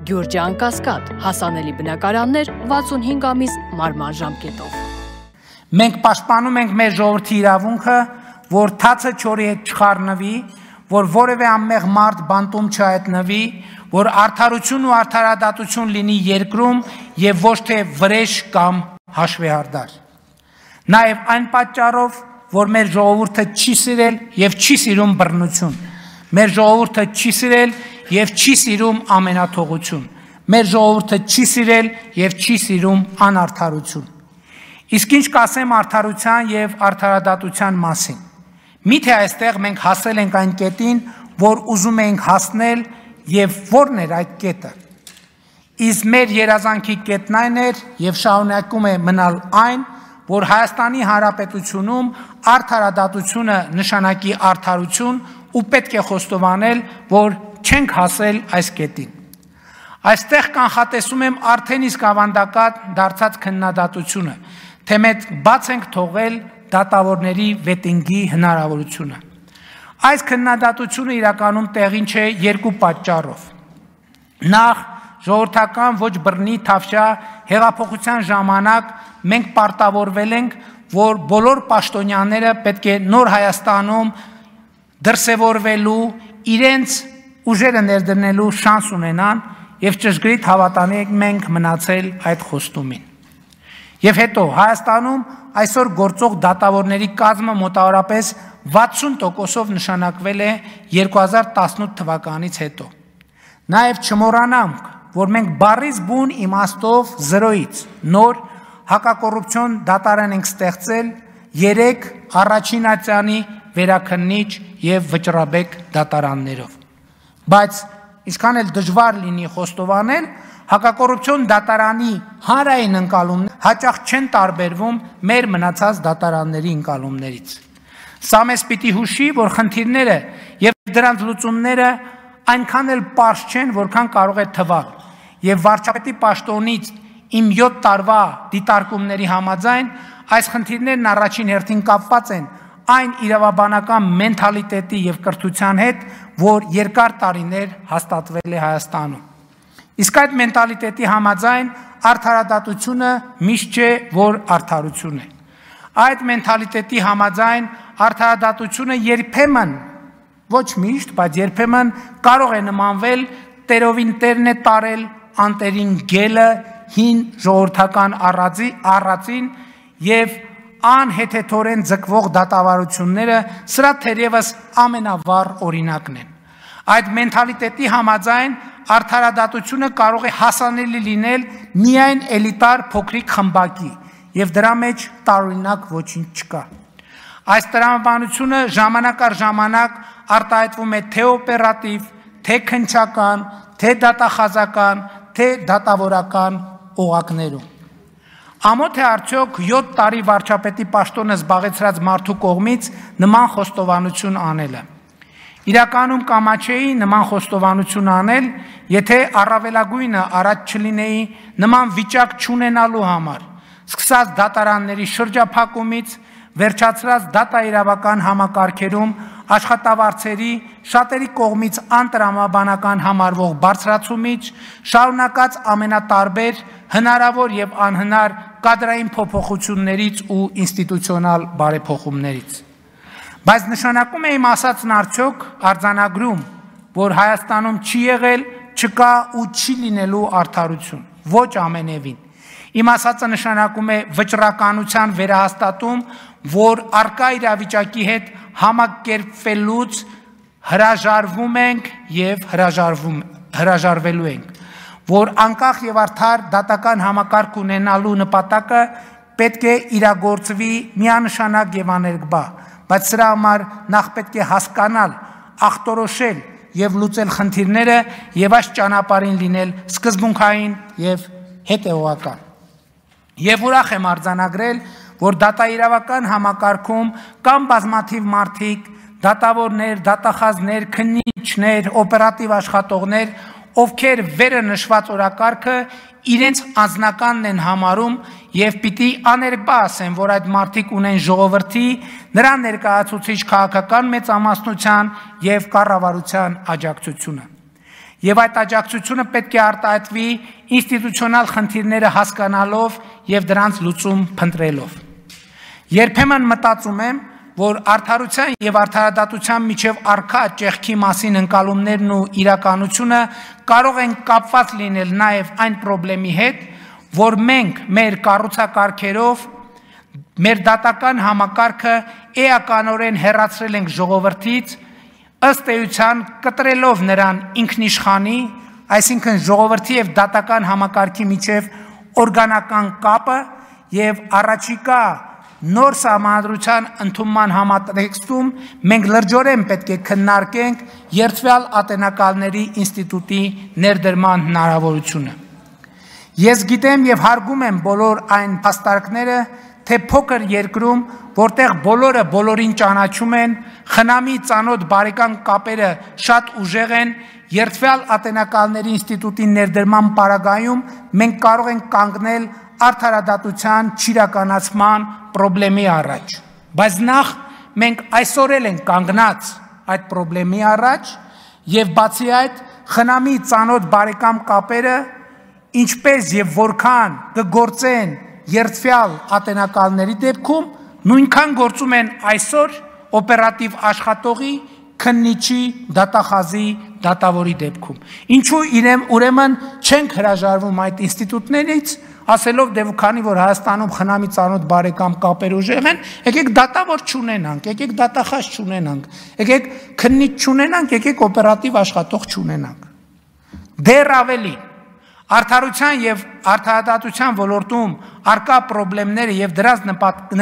Գյուրջան Կասկադ, հասանելի բնակարաններ 65 ամիս մարման ժամկետով։ Մենք պաշտպանում ենք մեր ժողովրդի իրավունքը, որ թացը չորի հետ չխառնվի, որ որևէ անմեղ մարդ բանտում չհայտնվի, որ արդարություն ու արդարադատություն լինի երկրում եւ ոչ թե վրեժ կամ հաշվեհարդար։ Նաեւ այն պատճառով, որ մեր ժողովուրդը չի սիրել եւ չի սիրում բռնություն, մեր ժողովուրդը չի սիրել եւ չի սիրում ամենաթողություն, մեր ժողովուրդը չի սիրել եւ չի սիրում անարդարություն։ Իսկ ինչ կասեմ արդարության եւ արդարադատության մասին։ Միթե այստեղ մենք հասել ենք այն կետին, որ ուզում ենք հասնել եւ որն էր այդ կետը։ Իսկ մեր երազանքի կետն այն էր եւ շարունակում է մնալ այն, որ Հայաստանի Հանրապետությունում արդարադատությունը նշանակի արդարություն ու պետք է խոստովանել, որ չենք հասել այս կետին։ Այստեղ կանխատեսում եմ արդեն իսկ ավանդակատ դարձած քննադատությունը, թե մենք բաց ենք թողել դատավորների վետինգի հնարավորությունը։ Այս քննադատությունը իրականում տեղին չէ երկու պատճառով։ Նախ, ժողովրդական ոչ բռնի թավշյա հեղափոխության ժամանակ մենք պարտավորվել ենք, որ բոլոր պաշտոնյաները պետք է նոր Հայաստանում դրսևորվելու, իրենց ուժերը ներդնելու շանս ունենան եւ ճշգրիտ հավատանի մենք մնացել այդ խոստումին։ Եվ հետո Հայաստանում այսօր գործող դատավորների կազմը մոտավորապես 60%-ով նշանակվել է 2018 թվականից հետո։ Նաև չմոռանանք, որ մենք բառից բուն իմաստով 0-ից նոր հակակոռուպցիոն դատարան ենք ստեղծել 3 առաջին ատյանի վերաքննիչ եւ վճռաբեկ դատարաններով։ Բայց ինչքան էլ դժվար լինի խոստովանել, հակակոռուպցիոն դատարանի հանրային ընկալումները հաճախ չեն տարբերվում մեր մնացած դատարանների ընկալումներից։ Սա մեզ պիտի հուշի, որ խնդիրները եւ դրանց լուծումները այնքան էլ պարզ չեն, որքան կարող է թվալ, եւ վարչապետի պաշտոնից իմ 7 տարվա դիտարկումների համաձայն այս խնդիրներն առաջին հերթին կապված են այն իրավաբանական մենթալիտետի եւ կրթության հետ, որ երկար տարիներ հաստատվել է Հայաստանում։ Իսկ այդ մենտալիտետի համաձայն արդարադատությունը միշտ չէ, որ արդարություն է։ Այդ մենտալիտետի համաձայն արդարադատությունը երբեմն, ոչ միշտ, բայց երբեմն կարող է նմանվել տերովին տերն է տարել, անտերին գելը, հին ժողովրդական առածին եւ անհեթեթորեն ձգվող դատավարությունները սրա թերևս ամենավառ օրինակն են։ Այդ մենթալիտետի համաձայն արդարադատությունը կարող է հասանելի լինել միայն էլիտար փոքրիկ խմբակի եւ դրա մեջ տարօրինակ ոչինչ չկա։ Այս տրամաբանությունը ժամանակ առ ժամանակ արտահայտվում է թե օպերատիվ, թե քննչական, թե դատախազական, թե դատավորական օղակներում։ Ամոթ է արդյոք 7 տարի վարչապետի պաշտոնը զբաղեցրած մարդու կողմից նման խոստովանություն անելը։ Իրականում կամաչեի նման խոստովանություն անել, եթե առավելագույնը առաջ չլինեի նման վիճակ չունենալու համար, սկսած դատարանների շրջափակումից, վերջացրած դատաիրավական համակարգերում աշխատավարձերի շատերի կողմից անտրամաբանական համարվող բարձրացումից, շարունակած ամենատարբեր հնարավոր եւ անհնար կադրային փոփոխություններից ու ինստիտուցիոնալ բարեփոխումներից։ Բայց նշանակում է իմ ասածն արդյոք արձանագրում, որ Հայաստանում չի եղել, չկա ու չի լինելու արդարություն, ոչ ամենևին։ Իմ ասածը նշանակում է վճռականության վերահաստատում, որ արկա իրավիճակի հետ համակերպվելուց հրաժարվում ենք եւ հրաժարվելու ենք, որ անկախ եւ արդար դատական համակարգ ունենալու նպատակը պետք է իրագործվի միանշանակ եւ աներկբա, բայց սրա համար նախ պետք է հասկանալ, ախտորոշել եւ լուծել խնդիրները եւ այս ճանապարհին լինել սկզբունքային եւ հետեւողական։ Եվ ուրախ եմ արձանագրել, որ դատաիրավական համակարգում կան բազմաթիվ մարդիկ, դատավորներ, դատախազներ, քննիչներ, օպերատիվ աշխատողներ, ովքեր վերը նշված օրակարգը իրենց անձնականն են համարում եւ պիտի աներկբա ասեն, որ այդ մարդիկ ունեն ժողովրդի, նրա ներկայացուցիչ քաղաքական մեծամասնության եւ կառավարության աջակցությունը։ եւ այդ աջակցությունը պետք է արտահայտվի ինստիտուցիոնալ խնդիրները հասկանալով եւ դրանց լուծում փնտրելով։ Երբեմն մտածում եմ, որ արդարության եւ արդարադատության միջև առկա ճեղքի մասին ընկալումներն ու իրականությունը կարող են կապված լինել նաեւ այն խնդրի հետ, որ մենք մեր կառուցակարգերով մեր դատական համակարգը էականորեն հեռացրել ենք ժողովրդից, ըստ էության կտրելով նրան ինքնիշխանի, այսինքն ժողովրդի եւ դատական համակարգի միջև օրգանական կապը եւ առաջիկա նոր սահմանադրության ընդունման համատեքստում մենք լրջորեն պետք է քննարկենք երթվյալ ատենակալների ինստիտուտի ներդրման հնարավորությունը։ Ես գիտեմ եւ հարգում եմ բոլոր այն փաստարկները, թե փոքր երկրում, որտեղ բոլորը բոլորին ճանաչում են, խնամի ծանոթ բարեկամ կապերը շատ ուժեղ են, երթվյալ ատենակալների ինստիտուտի ներդրման պարագայում մենք կարող ենք կանգնել արդարադատության չիրականացման խնդրի առաջ։ Բայց նախ մենք այսօր էլ ենք կանգնած այդ խնդրի առաջ եւ բացի այդ խնամի ծանոթ բարեկամ կապերը ինչպես եւ որքան կգործեն երթվյալ ատենակալների դեպքում նույնքան գործում են այսօր օպերատիվ աշխատողի, քննիչի, դատախազի, դատավորի դեպքում։ Ինչու ուրեմն չենք հրաժարվում այդ ինստիտուտներից, ասելով դե քանի որ Հայաստանում խնամի ծանոթ բարեկամ կապեր ուժեղ են, եկեք դատավոր չունենանք, եկեք դատախազ չունենանք, եկեք քննիչ չունենանք, եկեք օպերատիվ աշխատող չունենանք։ Դեռ ավելի արդարության եւ արդարադատության ոլորտում առկա խնդիրները եւ դրանց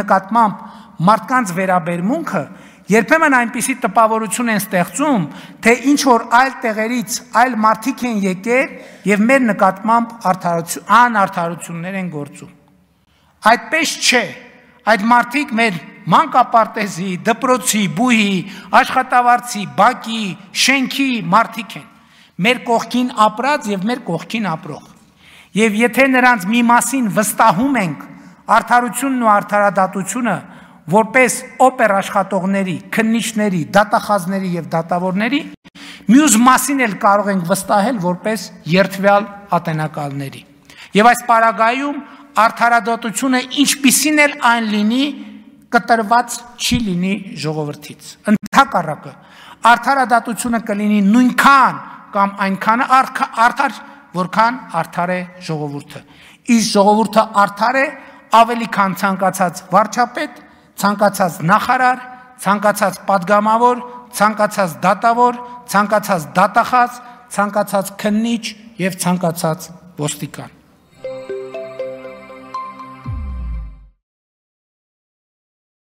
նկատմամբ մարդկանց վերաբերմունքը երբեմն այնպիսի տպավորություն են ստեղծում, թե ինչ որ այլ տեղերից այլ մարդիկ են եկել եւ մեր նկատմամբ անարդարություններ են գործում։ Այդպես չէ, այդ մարդիկ մեր մանկապարտեզի, դպրոցի, բուհի, աշխատավարձի, բակի, շենքի մարդիկ են, մեր կողքին ապրած եւ մեր կողքին ապրող։ Եվ եթե նրանց մի մասին վստահում ենք արդարությունն ու արդարադատությունը որպես օպեր աշխատողների, քննիչների, դատախազների եւ դատավորների, մյուս մասին էլ կարող ենք վստահել որպես երթվյալ ատենակալների։ Եվ այս պարագայում արդարադատությունը ինչպիսին էլ այն լինի, կտրված չի լինի ժողովրդից։ Ընդհակառակը, արդարադատությունը կլինի նույնքան կամ այնքան արդար, որքան արդար է ժողովուրդը։ Իսկ ժողովուրդը արդար է ավելի քան ցանկացած վարչապետ, ցանկացած նախարար, ցանկացած падգամավոր, ցանկացած դատավոր, ցանկացած դատախազ, ցանկացած քննիչ եւ ցանկացած ոստիկան։